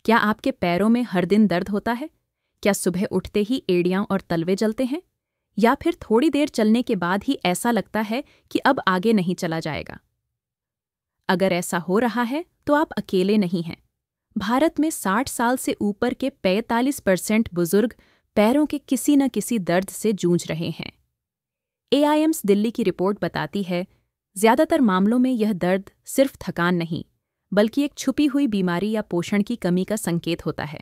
क्या आपके पैरों में हर दिन दर्द होता है? क्या सुबह उठते ही एड़ियां और तलवे जलते हैं? या फिर थोड़ी देर चलने के बाद ही ऐसा लगता है कि अब आगे नहीं चला जाएगा? अगर ऐसा हो रहा है तो आप अकेले नहीं हैं। भारत में 60 साल से ऊपर के 45% बुजुर्ग पैरों के किसी न किसी दर्द से जूझ रहे हैं। AIIMS दिल्ली की रिपोर्ट बताती है, ज्यादातर मामलों में यह दर्द सिर्फ थकान नहीं, बल्कि एक छुपी हुई बीमारी या पोषण की कमी का संकेत होता है।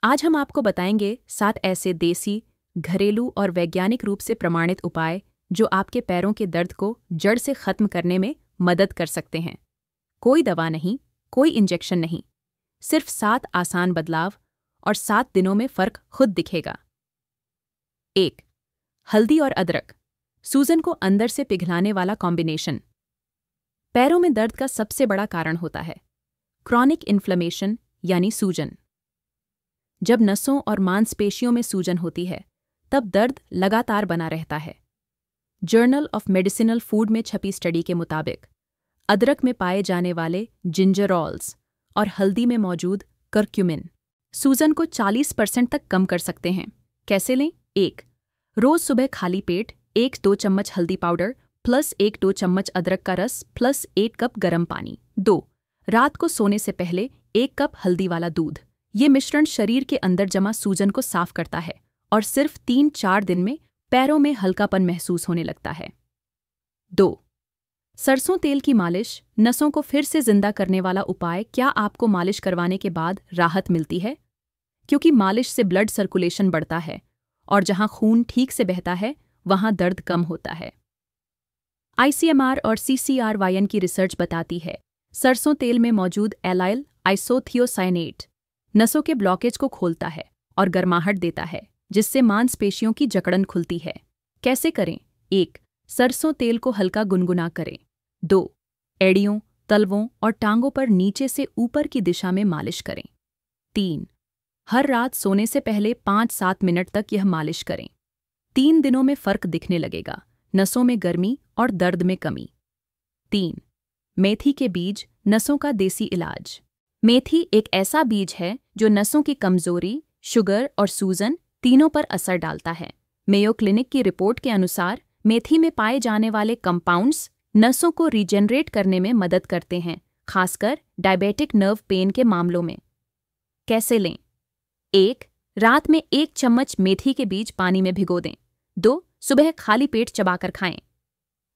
आज हम आपको बताएंगे 7 ऐसे देसी, घरेलू और वैज्ञानिक रूप से प्रमाणित उपाय जो आपके पैरों के दर्द को जड़ से खत्म करने में मदद कर सकते हैं। कोई दवा नहीं, कोई इंजेक्शन नहीं, सिर्फ 7 आसान बदलाव और 7 दिनों में फर्क खुद दिखेगा। 1. हल्दी और अदरक, सूजन को अंदर से पिघलाने वाला कॉम्बिनेशन। पैरों में दर्द का सबसे बड़ा कारण होता है क्रॉनिक इन्फ्लेमेशन यानी सूजन। जब नसों और मांसपेशियों में सूजन होती है, तब दर्द लगातार बना रहता है। जर्नल ऑफ मेडिसिनल फूड में छपी स्टडी के मुताबिक अदरक में पाए जाने वाले जिंजरॉल्स और हल्दी में मौजूद करक्यूमिन सूजन को 40% तक कम कर सकते हैं। कैसे लें? 1. रोज सुबह खाली पेट 1-2 चम्मच हल्दी पाउडर प्लस 1-2 चम्मच अदरक का रस प्लस 1 कप गर्म पानी। 2. रात को सोने से पहले 1 कप हल्दी वाला दूध। ये मिश्रण शरीर के अंदर जमा सूजन को साफ करता है और सिर्फ 3-4 दिन में पैरों में हल्कापन महसूस होने लगता है। 2. सरसों तेल की मालिश, नसों को फिर से जिंदा करने वाला उपाय। क्या आपको मालिश करवाने के बाद राहत मिलती है? क्योंकि मालिश से ब्लड सर्कुलेशन बढ़ता है और जहां खून ठीक से बहता है, वहां दर्द कम होता है। ICMR और CCRYN की रिसर्च बताती है, सरसों तेल में मौजूद एलाइल आइसोथियोसाइनेट नसों के ब्लॉकेज को खोलता है और गर्माहट देता है, जिससे मांसपेशियों की जकड़न खुलती है। कैसे करें? 1. सरसों तेल को हल्का गुनगुना करें। 2. एड़ियों, तलवों और टांगों पर नीचे से ऊपर की दिशा में मालिश करें। 3. हर रात सोने से पहले 5-7 मिनट तक यह मालिश करें। 3 दिनों में फर्क दिखने लगेगा, नसों में गर्मी और दर्द में कमी। 3. मेथी के बीज, नसों का देसी इलाज। मेथी एक ऐसा बीज है जो नसों की कमजोरी, शुगर और सूजन तीनों पर असर डालता है। मेयो क्लिनिक की रिपोर्ट के अनुसार मेथी में पाए जाने वाले कंपाउंड्स नसों को रीजनरेट करने में मदद करते हैं, खासकर डायबिटिक नर्व पेन के मामलों में। कैसे लें? 1. रात में 1 चम्मच मेथी के बीज पानी में भिगो दें। 2. सुबह खाली पेट चबाकर खाएं।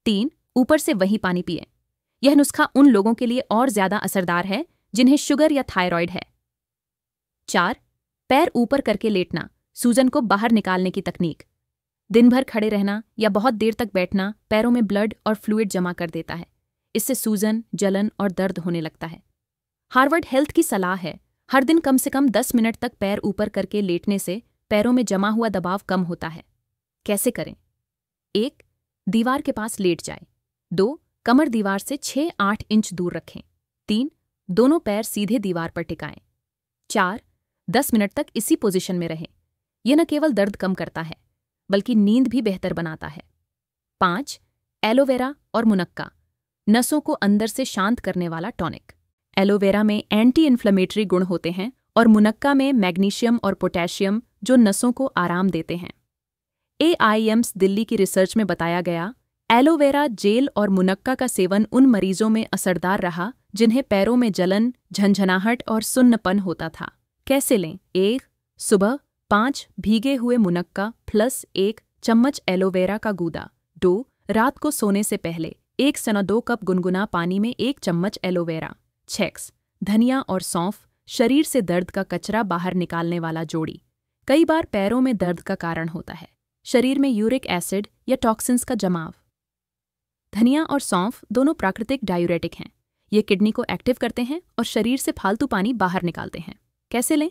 3. ऊपर से वही पानी पिएं। यह नुस्खा उन लोगों के लिए और ज्यादा असरदार है जिन्हें शुगर या थायराइड है। 4. पैर ऊपर करके लेटना, सूजन को बाहर निकालने की तकनीक। दिन भर खड़े रहना या बहुत देर तक बैठना पैरों में ब्लड और फ्लूइड जमा कर देता है। इससे सूजन, जलन और दर्द होने लगता है। हार्वर्ड हेल्थ की सलाह है, हर दिन कम से कम 10 मिनट तक पैर ऊपर करके लेटने से पैरों में जमा हुआ दबाव कम होता है। कैसे करें? 1. दीवार के पास लेट जाए। 2. कमर दीवार से 6-8 इंच दूर रखें। 3. दोनों पैर सीधे दीवार पर टिकाएं। 4. 10 मिनट तक इसी पोजीशन में रहें। यह न केवल दर्द कम करता है, बल्कि नींद भी बेहतर बनाता है। 5. एलोवेरा और मुनक्का, नसों को अंदर से शांत करने वाला टॉनिक। एलोवेरा में एंटी इन्फ्लेमेटरी गुण होते हैं और मुनक्का में मैग्नीशियम और पोटेशियम जो नसों को आराम देते हैं। AIIMS दिल्ली की रिसर्च में बताया गया, एलोवेरा जेल और मुनक्का का सेवन उन मरीजों में असरदार रहा जिन्हें पैरों में जलन, झंझनाहट और सुन्नपन होता था। कैसे लें? 1. सुबह 5 भीगे हुए मुनक्का प्लस 1 चम्मच एलोवेरा का गूदा। 2. रात को सोने से पहले 1-2 कप गुनगुना पानी में 1 चम्मच एलोवेरा। 6. धनिया और सौंफ, शरीर से दर्द का कचरा बाहर निकालने वाला जोड़ी। कई बार पैरों में दर्द का कारण होता है शरीर में यूरिक एसिड या टॉक्सिन्स का जमाव। धनिया और सौंफ दोनों प्राकृतिक डायूरेटिक हैं। ये किडनी को एक्टिव करते हैं और शरीर से फालतू पानी बाहर निकालते हैं। कैसे लें?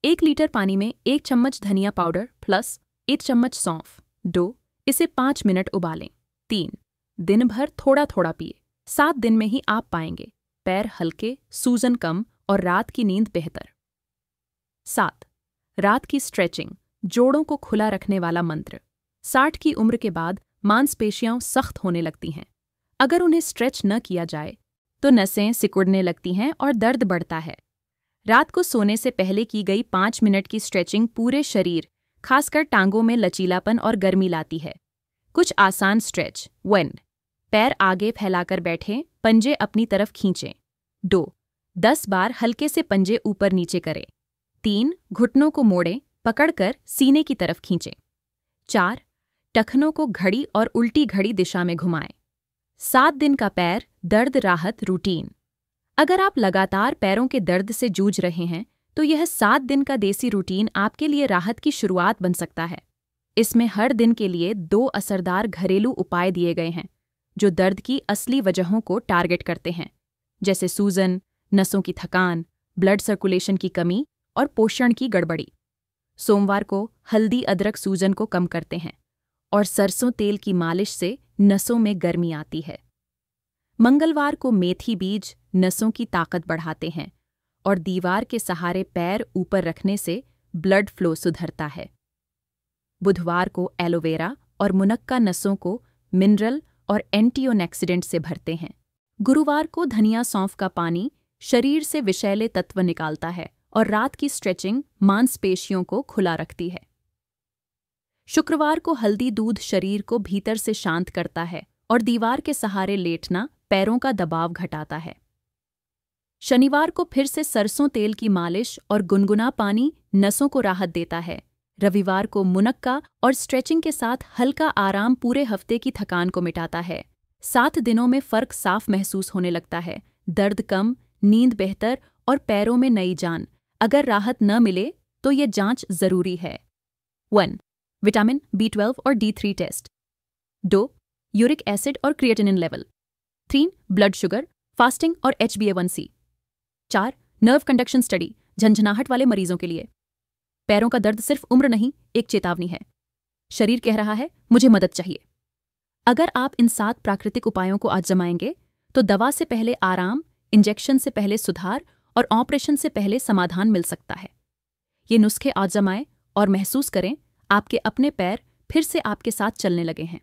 1 लीटर पानी में 1 चम्मच धनिया पाउडर प्लस 1 चम्मच सौंफ। 2. इसे 5 मिनट उबालें। 3. दिन भर थोड़ा थोड़ा पिए। 7 दिन में ही आप पाएंगे पैर हल्के, सूजन कम और रात की नींद बेहतर। 7. रात की स्ट्रेचिंग, जोड़ों को खुला रखने वाला मंत्र। 60 की उम्र के बाद मांसपेशियां सख्त होने लगती हैं। अगर उन्हें स्ट्रेच न किया जाए तो नसें सिकुड़ने लगती हैं और दर्द बढ़ता है। रात को सोने से पहले की गई 5 मिनट की स्ट्रेचिंग पूरे शरीर, खासकर टांगों में लचीलापन और गर्मी लाती है। कुछ आसान स्ट्रेच। 1. पैर आगे फैलाकर बैठें, पंजे अपनी तरफ खींचें। 2. 10 बार हल्के से पंजे ऊपर नीचे करें। 3. घुटनों को मोड़ें, पकड़कर सीने की तरफ खींचें। 4. टखनों को घड़ी और उल्टी घड़ी दिशा में घुमाएं। 7 दिन का पैर दर्द राहत रूटीन। अगर आप लगातार पैरों के दर्द से जूझ रहे हैं तो यह 7 दिन का देसी रूटीन आपके लिए राहत की शुरुआत बन सकता है। इसमें हर दिन के लिए 2 असरदार घरेलू उपाय दिए गए हैं जो दर्द की असली वजहों को टारगेट करते हैं, जैसे सूजन, नसों की थकान, ब्लड सर्कुलेशन की कमी और पोषण की गड़बड़ी। सोमवार को हल्दी अदरक सूजन को कम करते हैं और सरसों तेल की मालिश से नसों में गर्मी आती है। मंगलवार को मेथी बीज नसों की ताकत बढ़ाते हैं और दीवार के सहारे पैर ऊपर रखने से ब्लड फ्लो सुधरता है। बुधवार को एलोवेरा और मुनक्का नसों को मिनरल और एंटीऑक्सीडेंट से भरते हैं। गुरुवार को धनिया सौंफ का पानी शरीर से विषैले तत्व निकालता है और रात की स्ट्रेचिंग मांसपेशियों को खुला रखती है। शुक्रवार को हल्दी दूध शरीर को भीतर से शांत करता है और दीवार के सहारे लेटना पैरों का दबाव घटाता है। शनिवार को फिर से सरसों तेल की मालिश और गुनगुना पानी नसों को राहत देता है। रविवार को मुनक्का और स्ट्रेचिंग के साथ हल्का आराम पूरे हफ्ते की थकान को मिटाता है। 7 दिनों में फर्क साफ महसूस होने लगता है, दर्द कम, नींद बेहतर और पैरों में नई जान। अगर राहत न मिले तो ये जांच जरूरी है। 1. विटामिन B12 और D3 टेस्ट। 2. यूरिक एसिड और creatinine level. 3. Blood sugar, fasting और HbA1c। 4. नर्व कंडक्शन स्टडी, झंझनाहट वाले मरीजों के लिए। पैरों का दर्द सिर्फ उम्र नहीं, एक चेतावनी है। शरीर कह रहा है मुझे मदद चाहिए। अगर आप इन 7 प्राकृतिक उपायों को आजमाएंगे तो दवा से पहले आराम, इंजेक्शन से पहले सुधार और ऑपरेशन से पहले समाधान मिल सकता है। ये नुस्खे आजमाएं और महसूस करें आपके अपने पैर फिर से आपके साथ चलने लगे हैं।